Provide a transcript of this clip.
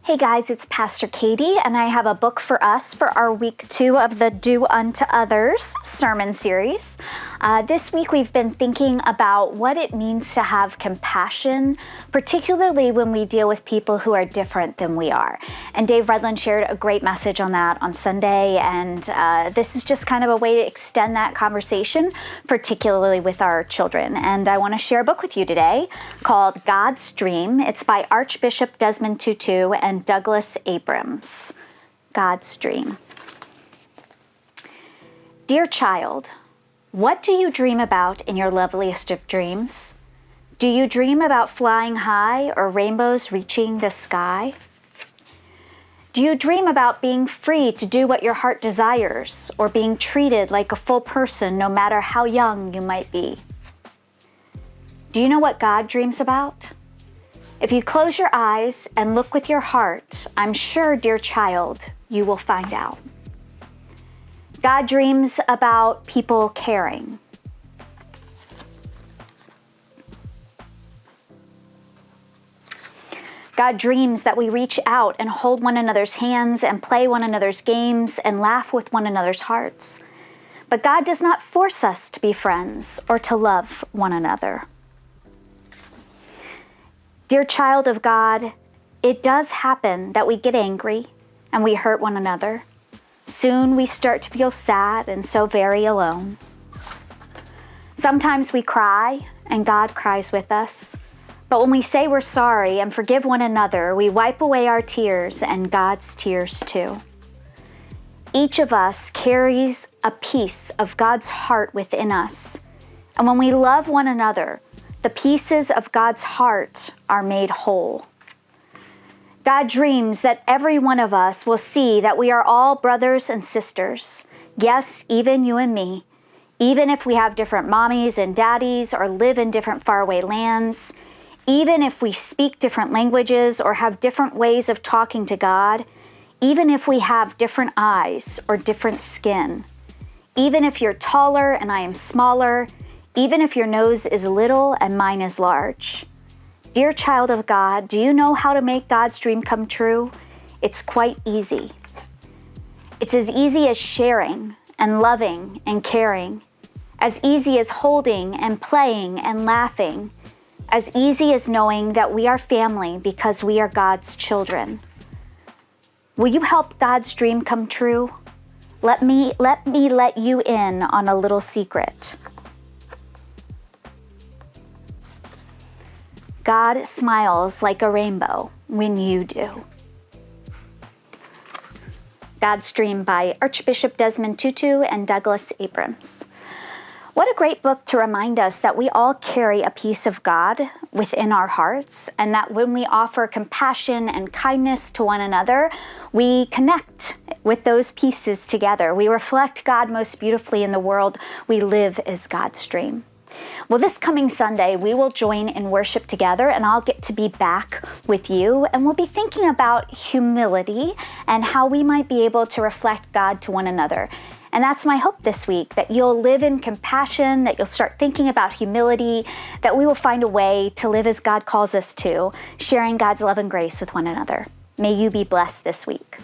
Hey guys, it's Pastor Katie, and I have a book for us for our week 2 of the Do Unto Others sermon series. This week we've been thinking about what it means to have compassion, particularly when we deal with people who are different than we are. And Dave Redland shared a great message on that on Sunday, and this is just kind of a way to extend that conversation, particularly with our children. And I want to share a book with you today called God's Dream. It's by Archbishop Desmond Tutu and Douglas Abrams. God's Dream. Dear child, what do you dream about in your loveliest of dreams? Do you dream about flying high or rainbows reaching the sky? Do you dream about being free to do what your heart desires or being treated like a full person no matter how young you might be? Do you know what God dreams about? If you close your eyes and look with your heart, I'm sure, dear child, you will find out. God dreams about people caring. God dreams that we reach out and hold one another's hands and play one another's games and laugh with one another's hearts. But God does not force us to be friends or to love one another. Dear child of God, it does happen that we get angry and we hurt one another. Soon we start to feel sad and so very alone. Sometimes we cry and God cries with us. But when we say we're sorry and forgive one another, we wipe away our tears and God's tears too. Each of us carries a piece of God's heart within us. And when we love one another, the pieces of God's heart are made whole. God dreams that every one of us will see that we are all brothers and sisters. Yes, even you and me. Even if we have different mommies and daddies or live in different faraway lands. Even if we speak different languages or have different ways of talking to God. Even if we have different eyes or different skin. Even if you're taller and I am smaller. Even if your nose is little and mine is large. Dear child of God, do you know how to make God's dream come true? It's quite easy. It's as easy as sharing and loving and caring. As easy as holding and playing and laughing. As easy as knowing that we are family because we are God's children. Will you help God's dream come true? Let me let you in on a little secret. God smiles like a rainbow when you do. God's Dream by Archbishop Desmond Tutu and Douglas Abrams. What a great book to remind us that we all carry a piece of God within our hearts, and that when we offer compassion and kindness to one another, we connect with those pieces together. We reflect God most beautifully in the world. We live as God's dream. Well, this coming Sunday, we will join in worship together, and I'll get to be back with you, and we'll be thinking about humility and how we might be able to reflect God to one another. And that's my hope this week, that you'll live in compassion, that you'll start thinking about humility, that we will find a way to live as God calls us to, sharing God's love and grace with one another. May you be blessed this week.